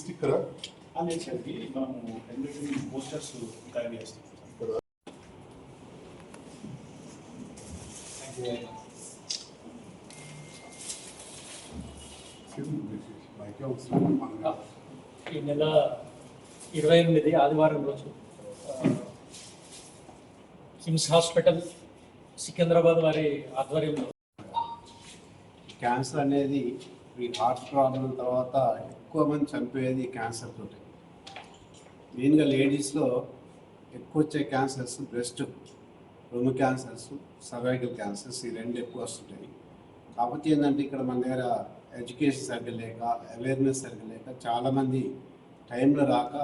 Sticker అనేసరికి మనము ఎన్నిటిని posters తయారు చేస్తాం. ఈ నెల 28 ఆదివారం రోజు కిమ్స్ హాస్పిటల్ సికింద్రాబాద్ వారి ఆధ్వర్యంలో క్యాన్సర్ అనేది ఈ హార్ట్ ప్రాబ్లం తర్వాత ఎక్కువ మంది చనిపోయేది క్యాన్సర్ తోటి. మెయిన్గా లేడీస్లో ఎక్కువ వచ్చే క్యాన్సర్స్ బ్రెస్ట్, రొమ్ము క్యాన్సర్స్, సర్వైకల్ క్యాన్సర్స్, ఈ రెండు ఎక్కువ వస్తుంటాయి. కాకపోతే ఏంటంటే ఇక్కడ మన దగ్గర ఎడ్యుకేషన్ సరిగ్గా లేక, అవేర్నెస్ సరిగ్గా లేక చాలామంది టైంలో రాక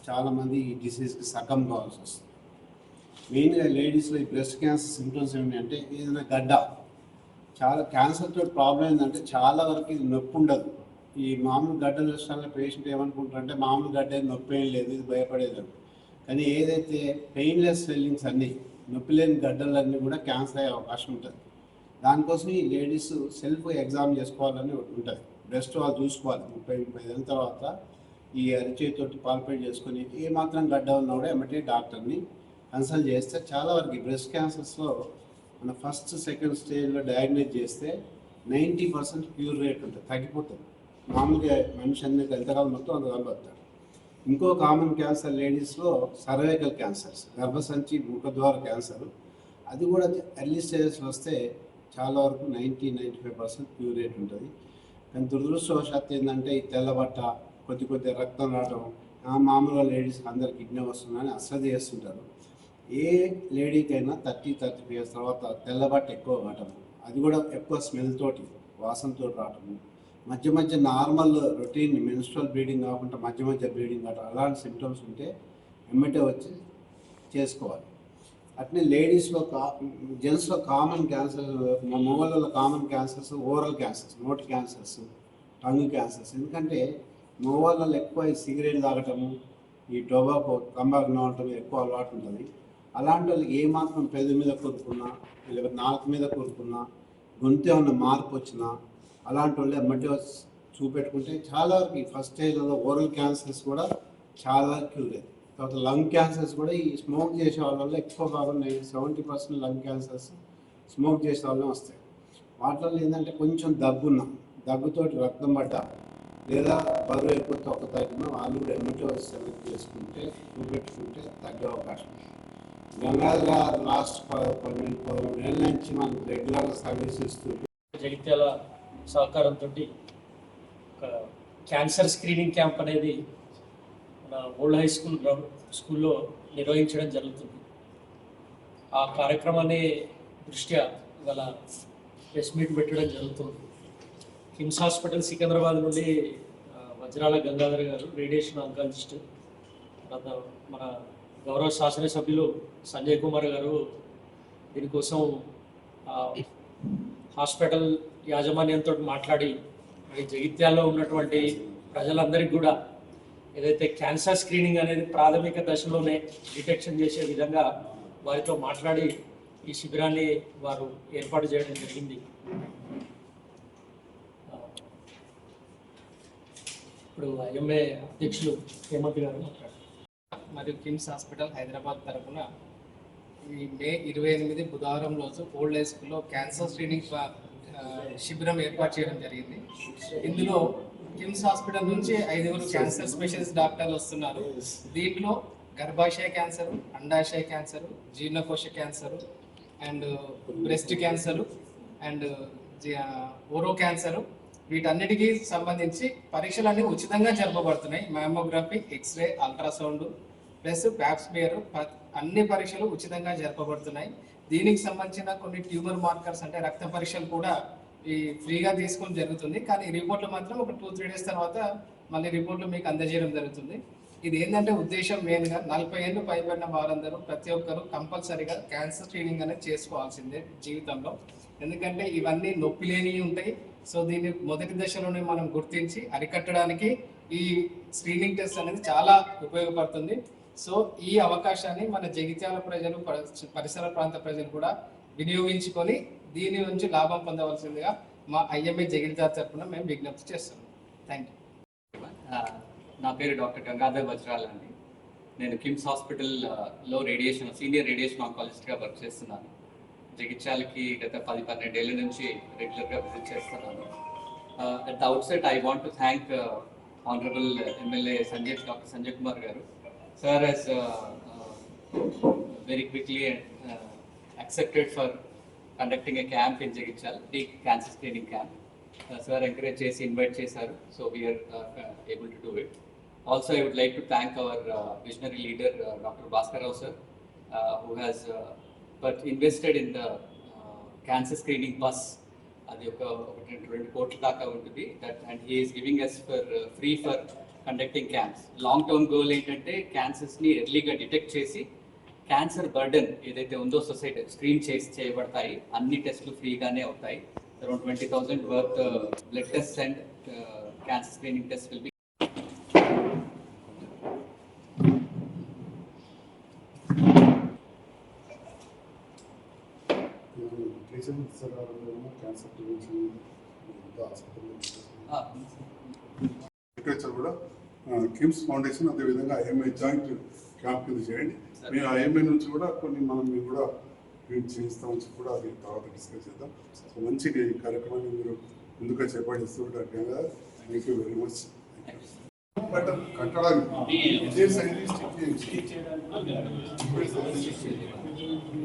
చాలామంది ఈ డిసీజ్కి సగం కావాల్సి వస్తుంది. మెయిన్గా లేడీస్లో ఈ బ్రెస్ట్ క్యాన్సర్ సింప్టమ్స్ ఏమిటంటే ఏదైనా గడ్డ, చాలా క్యాన్సర్ తోటి ప్రాబ్లం ఏంటంటే చాలా వరకు ఇది నొప్పి ఉండదు. ఈ మామూలు గడ్డ దృష్టాల్లో పేషెంట్ ఏమనుకుంటారంటే మామూలు గడ్డ నొప్పి ఏం లేదు, ఇది భయపడేది. కానీ ఏదైతే పెయిన్లెస్ స్వెల్లింగ్స్ అన్నీ, నొప్పి లేని గడ్డలన్నీ కూడా క్యాన్సర్ అయ్యే అవకాశం ఉంటుంది. దానికోసం ఈ లేడీస్ సెల్ఫ్ ఎగ్జామ్ చేసుకోవాలని ఉంటుంది. బ్రెస్ట్ వాళ్ళు చూసుకోవాలి. 30-35 ఏళ్ళ తర్వాత ఈ అరిచేతితోటి పాల్పేట్ చేసుకొని ఏమాత్రం గడ్డ ఉన్నా కూడా ఎమ్మటే డాక్టర్ని కన్సల్ట్ చేస్తే చాలా వరకు బ్రెస్ట్ క్యాన్సర్స్లో మన ఫస్ట్ సెకండ్ స్టేజ్లో డయాగ్నోజ్ చేస్తే 90% క్యూర్ రేట్ ఉంటుంది, తగ్గిపోతుంది. మామూలుగా మనిషి అన్ని ఎంతకాలం మొత్తం అంతకాలం వస్తాడు. ఇంకో కామన్ క్యాన్సర్ లేడీస్లో సర్వైకల్ క్యాన్సర్స్, గర్భసంచి ముఖద్వార క్యాన్సర్, అది కూడా ఎర్లీ స్టేజెస్లో వస్తే చాలా వరకు 90-95% క్యూర్ రేట్ ఉంటుంది. కానీ దురదృష్టవశాత్తు ఏంటంటే ఈ తెల్లబట్ట, కొద్ది రక్తం రావడం, మామూలుగా లేడీస్కి అందరు కిడ్నీ వస్తుందని అశ్రద్ధ చేస్తుంటారు. ఏ లేడీకైనా 30-35 ఇయర్స్ తర్వాత తెల్లబట్ట ఎక్కువ కావటము, అది కూడా ఎక్కువ స్మెల్ తోటి, వాసనతో రావటము, మధ్య నార్మల్ రొటీన్ మెన్స్ట్రల్ బ్లీడింగ్ కాకుండా మధ్య బ్లీడింగ్ కావటం, అలాంటి సిమ్టమ్స్ ఉంటే ఎమ్మటే వచ్చి చేసుకోవాలి. అట్నే లేడీస్లో జెంట్స్లో కామన్ క్యాన్సర్, మా మొగళ్ళలో కామన్ క్యాన్సర్స్ ఓరల్ క్యాన్సర్స్, నోటి క్యాన్సర్స్, టంగ్ క్యాన్సర్స్. ఎందుకంటే మొగళ్ళలో ఎక్కువ ఈ సిగరెట్ తాగటము, ఈ టొబాకో తంబాకు నవ్వటం ఎక్కువ అలవాటు ఉంటుంది. అలాంటి వాళ్ళకి ఏమాత్రం పెదవి మీద కొరుకున్నా, లేకపోతే నాలుక మీద కొరుకున్నా, గొంతు ఏమన్నా మార్పు వచ్చినా అలాంటి వాళ్ళు ఎమ్మటే చూపెట్టుకుంటే చాలా వరకు ఈ ఫస్ట్ స్టేజ్లో ఓరల్ క్యాన్సర్స్ కూడా చాలా క్యూర్ అయ్యాయి. తర్వాత లంగ్ క్యాన్సర్స్ కూడా ఈ స్మోక్ చేసే వాళ్ళలో ఎక్కువ భాగం 70% లంగ్ క్యాన్సర్స్ స్మోక్ చేసే వాళ్ళని వస్తాయి. వాటిలో ఏంటంటే కొంచెం దగ్గుతోటి రక్తం పడ్డ లేదా బరువు అయిపోతే ఒక తగ్గిన వాళ్ళు కూడా ఎమ్మటే సెలెక్ట్ చేసుకుంటే చూపెట్టుకుంటే తగ్గే అవకాశం ఉంది. గంగాధర్ లాస్ట్ 12 ఏళ్ళ నుంచి మనకు రెగ్యులర్గా సర్వీస్ ఇస్తూ జగిత్యాల సహకారంతో ఒక క్యాన్సర్ స్క్రీనింగ్ క్యాంప్ అనేది మన ఓల్డ్ హై స్కూల్లో నిర్వహించడం జరుగుతుంది. ఆ కార్యక్రమాన్ని దృష్ట్యా ఇవాళ ప్రెస్ మీట్ పెట్టడం జరుగుతుంది. కిమ్స్ హాస్పిటల్ సికింద్రాబాద్ నుండి వజ్రాల గంగాధర్ గారు, రేడియేషన్ ఆంకాలజిస్ట్, మన గౌరవ శాసనసభ్యులు సంజయ్ కుమార్ గారు దీనికోసం హాస్పిటల్ యాజమాన్యంతో మాట్లాడి మరి జగిత్యాల్లో ఉన్నటువంటి ప్రజలందరికీ కూడా ఏదైతే క్యాన్సర్ స్క్రీనింగ్ అనేది ప్రాథమిక దశలోనే డిటెక్షన్ చేసే విధంగా వారితో మాట్లాడి ఈ శిబిరాన్ని వారు ఏర్పాటు చేయడం జరిగింది. ఇప్పుడు ఐఎంఏ అధ్యక్షులు హేమంత్ గారు మాట్లాడారు. మరియు కిమ్స్ హాస్పిటల్ హైదరాబాద్ తరఫున ఈ మే 28 బుధవారం రోజు ఓల్డ్ హై స్కూల్లో క్యాన్సర్ స్క్రీనింగ్ శిబిరం ఏర్పాటు చేయడం జరిగింది. ఇందులో కిమ్స్ హాస్పిటల్ నుంచి 5 క్యాన్సర్ స్పెషలిస్ట్ డాక్టర్లు వస్తున్నారు. దీంట్లో గర్భాశయ క్యాన్సర్, అండాశయ క్యాన్సర్, జీర్ణకోశ cancer and breast cancer and ఓరో క్యాన్సర్, వీటన్నిటికీ సంబంధించి పరీక్షలన్నీ ఉచితంగా జరపబడుతున్నాయి. Mammography, x ray, ultrasound plus pap smear, అన్ని పరీక్షలు ఉచితంగా జరపబడుతున్నాయి. దీనికి సంబంధించిన కొన్ని ట్యూమర్ మార్కర్స్ అంటే రక్త పరీక్షలు కూడా ఈ ఫ్రీగా తీసుకొని జరుగుతుంది. కానీ రిపోర్ట్లు మాత్రం ఒక 2-3 డేస్ తర్వాత మళ్ళీ రిపోర్ట్లు మీకు అందజేయడం జరుగుతుంది. ఇది ఏంటంటే ఉద్దేశం మెయిన్గా 40 ఏళ్ళు పైబడిన వారందరూ ప్రతి ఒక్కరు కంపల్సరీగా క్యాన్సర్ స్క్రీనింగ్ అనేది చేసుకోవాల్సిందే జీవితంలో. ఎందుకంటే ఇవన్నీ నొప్పి లేనివి ఉంటాయి. సో దీన్ని మొదటి దశలోనే మనం గుర్తించి అరికట్టడానికి ఈ స్క్రీనింగ్ టెస్ట్ అనేది చాలా ఉపయోగపడుతుంది. సో ఈ అవకాశాన్ని మన జగిత్యాల ప్రజలు, పరిసర ప్రాంత ప్రజలు కూడా వినియోగించుకొని దీని నుంచి లాభం పొందవలసిందిగా మా ఐఎంఏ జగిత్యాల తరఫున మేము విజ్ఞప్తి చేస్తున్నాం. Thank you. నా పేరు డాక్టర్ గంగాధర్ వజ్రాల్ అండి. నేను కిమ్స్ హాస్పిటల్లో సీనియర్ రేడియేషన్ ఆంకాలజిస్ట్గా వర్క్ చేస్తున్నాను. జగిత్యాలకి గత 10-12 ఏళ్ళ నుంచి రెగ్యులర్గా విజిట్ చేస్తున్నాను. At the outset I want to thank honourable MLA doctor Sanjay Kumar garu. Sir he's very quickly accepted for conducting a camp in Jagityal, the cancer screening camp. Sir encourage chesi invite chesaru, so we are able to do it. Also, I would like to thank our visionary leader, Dr. Bhaskar Rao sir, who has invested in the cancer screening bus. అది ఒక 2 కోట్ల దాకా ఉంటుంది that, and he is giving us for free for conducting camps. Long term goal ఏంటంటే క్యాన్సర్స్ని ఎర్లీగా detect చేసి cancer burden ఏదైతే ఉందో సొసైటీ స్క్రీన్ చేయబడతాయి. అన్ని టెస్టులు ఫ్రీగానే అవుతాయి. Around 20,000 worth blood test and cancer screening test will be. Cancer prevention literature కూడా కిమ్స్ ఫౌండేషన్ అదేవిధంగా ఐఎంఐ జాయింట్ క్యాంప్ కింద చేయండి. మీ ఐఎంఐ నుంచి కూడా కొన్ని మనం మీకు కూడా ట్వీట్ చేయిస్తామని చెప్పి కూడా అది తర్వాత డిస్కస్ చేద్దాం. సో మంచి కార్యక్రమాన్ని మీరు ముందుగా చేపట్టిస్తుంటారు కదా. Thank you very much. But కట్టడానికి ఇదే సైజ్ స్టిక్ చేయండి.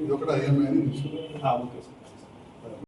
ఇది ఒకటి ఐఎంఐ అని ఓకే సార్.